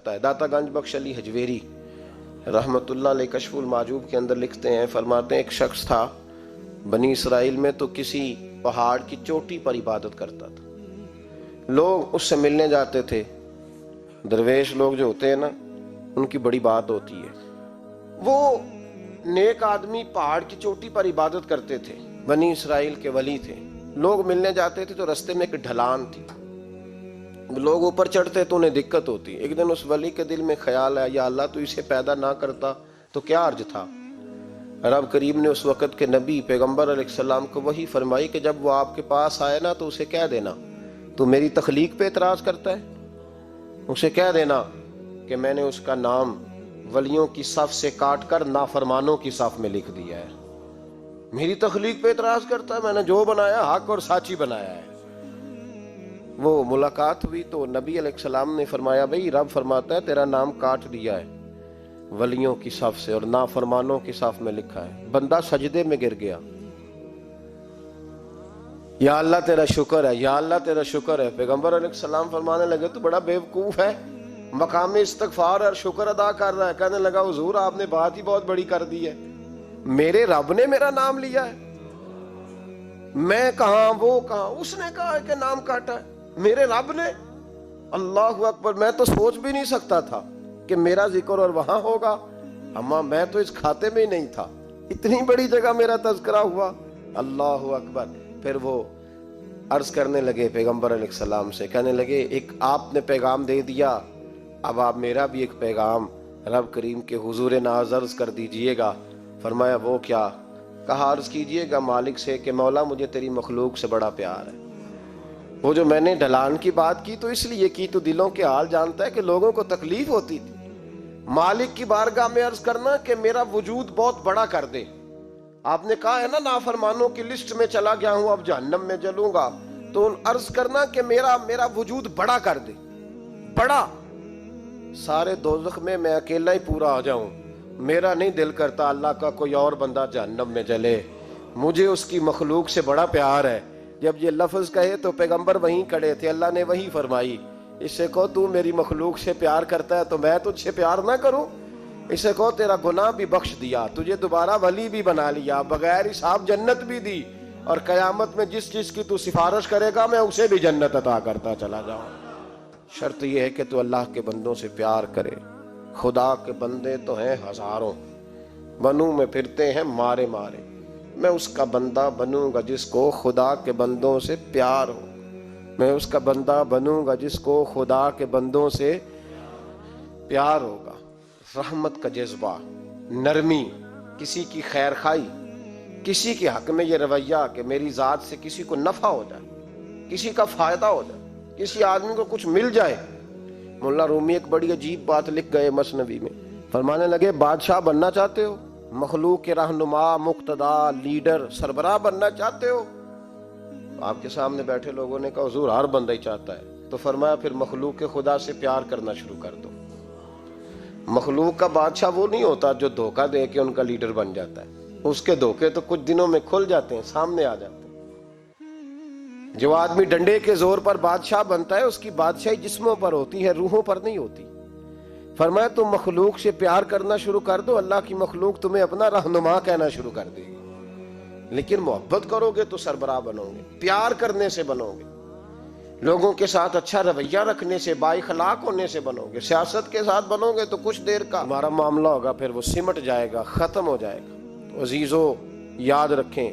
کرتا ہے۔ داتا گنج بخش علی حجویری رحمت اللہ علیہ کشف المعجوب کے اندر لکھتے ہیں، فرماتے ہیں ایک شخص تھا بنی اسرائیل میں، تو کسی پہاڑ کی چوٹی پر عبادت کرتا تھا۔ لوگ اس سے ملنے جاتے تھے، درویش لوگ جو ہوتے ہیں نا، ان کی بڑی بات ہوتی ہے۔ وہ نیک آدمی پہاڑ کی چوٹی پر عبادت کرتے تھے، بنی اسرائیل کے ولی تھے۔ لوگ ملنے جاتے تھے تو رستے میں ایک ڈھلان تھی، لوگ اوپر چڑھتے تو انہیں دقت ہوتی۔ ایک دن اس ولی کے دل میں خیال آیا، یا اللہ تو اسے پیدا نہ کرتا تو کیا حرج تھا۔ رب کریم نے اس وقت کے نبی پیغمبر علیہ السلام کو وحی فرمائی کہ جب وہ آپ کے پاس آئے نا تو اسے کہہ دینا تو میری تخلیق پہ اعتراض کرتا ہے، اسے کہہ دینا کہ میں نے اس کا نام ولیوں کی صف سے کاٹ کر نافرمانوں کی صف میں لکھ دیا ہے۔ میری تخلیق پہ اعتراض کرتا ہے، میں نے جو بنایا حق اور سچی بنایا ہے۔ وہ ملاقات ہوئی تو نبی علیہ السلام نے فرمایا، بھئی رب فرماتا ہے تیرا نام کاٹ دیا ہے ولیوں کی صف سے اور نافرمانوں کی صف میں لکھا ہے۔ بندہ سجدے میں گر گیا، یا اللہ تیرا شکر ہے، یا اللہ تیرا شکر ہے۔ پیغمبر علیہ السلام فرمانے لگے تو بڑا بیوقوف ہے، مقام استغفار اور شکر ادا کر رہا ہے۔ کہنے لگا حضور آپ نے بات ہی بہت بڑی کر دی ہے، میرے رب نے میرا نام لیا ہے، میں کہاں وہ کہاں، اس نے کہا ہے کہ نام کاٹا ہے، میرے رب نے۔ اللہ اکبر، میں تو سوچ بھی نہیں سکتا تھا کہ میرا ذکر اور وہاں ہوگا، اما میں تو اس کھاتے میں ہی نہیں تھا، اتنی بڑی جگہ میرا تذکرہ ہوا۔ اللہ اکبر۔ پھر وہ عرض کرنے لگے پیغمبر علیہ السلام سے، کہنے لگے ایک آپ نے پیغام دے دیا، اب آپ میرا بھی ایک پیغام رب کریم کے حضور ناز عرض کر دیجئے گا۔ فرمایا وہ کیا؟ کہا عرض کیجئے گا مالک سے کہ مولا مجھے تیری مخلوق سے بڑا پیار ہے۔ وہ جو میں نے ڈھلان کی بات کی تو اس لیے کی تو دلوں کے حال جانتا ہے کہ لوگوں کو تکلیف ہوتی تھی۔ مالک کی بارگاہ میں عرض کرنا کہ میرا وجود بہت بڑا کر دے۔ آپ نے کہا ہے نا نافرمانوں کی لسٹ میں چلا گیا ہوں، اب جہنم میں جلوں گا، تو عرض کرنا کہ میرا وجود بڑا کر دے، بڑا، سارے دوزخ میں میں اکیلا ہی پورا آ جاؤں۔ میرا نہیں دل کرتا اللہ کا کوئی اور بندہ جہنم میں جلے، مجھے اس کی مخلوق سے بڑا پیار ہے۔ جب یہ لفظ کہے تو پیغمبر وہیں کھڑے تھے، اللہ نے وہی فرمائی، اس سے کہو تو میری مخلوق سے پیار کرتا ہے تو میں تجھ سے پیار نہ کروں؟ اسے کہو تیرا گناہ بھی بخش دیا، تجھے دوبارہ ولی بھی بنا لیا، بغیر حساب جنت بھی دی، اور قیامت میں جس چیز کی تو سفارش کرے گا میں اسے بھی جنت عطا کرتا چلا جاؤں۔ شرط یہ ہے کہ تو اللہ کے بندوں سے پیار کرے۔ خدا کے بندے تو ہیں ہزاروں، بنوں میں پھرتے ہیں مارے مارے، میں اس کا بندہ بنوں گا جس کو خدا کے بندوں سے پیار ہو، میں اس کا بندہ بنوں گا جس کو خدا کے بندوں سے پیار ہوگا۔ رحمت کا جذبہ، نرمی، کسی کی خیر خواہی، کسی کے حق میں یہ رویہ کہ میری ذات سے کسی کو نفع ہو جائے، کسی کا فائدہ ہو جائے، کسی آدمی کو کچھ مل جائے۔ مولا رومی ایک بڑی عجیب بات لکھ گئے مثنوی میں، فرمانے لگے بادشاہ بننا چاہتے ہو، مخلوق کے رہنما، مقتدا، لیڈر، سربراہ بننا چاہتے ہو؟ آپ کے سامنے بیٹھے لوگوں نے کہا حضور ہر بندہ ہی چاہتا ہے، تو فرمایا پھر مخلوق کے خدا سے پیار کرنا شروع کر دو۔ مخلوق کا بادشاہ وہ نہیں ہوتا جو دھوکہ دے کے ان کا لیڈر بن جاتا ہے، اس کے دھوکے تو کچھ دنوں میں کھل جاتے ہیں، سامنے آ جاتے ہیں۔ جو آدمی ڈنڈے کے زور پر بادشاہ بنتا ہے اس کی بادشاہی جسموں پر ہوتی ہے، روحوں پر نہیں ہوتی۔ فرمایا تم مخلوق سے پیار کرنا شروع کر دو، اللہ کی مخلوق تمہیں اپنا رہنما کہنا شروع کر دے گی۔ لیکن محبت کرو گے تو سربراہ بنو گے، پیار کرنے سے بنو گے، لوگوں کے ساتھ اچھا رویہ رکھنے سے، بااخلاق ہونے سے بنو گے، سیاست کے ساتھ بنو گے تو کچھ دیر کا ہمارا معاملہ ہوگا، پھر وہ سمٹ جائے گا، ختم ہو جائے گا۔ تو عزیزو یاد رکھیں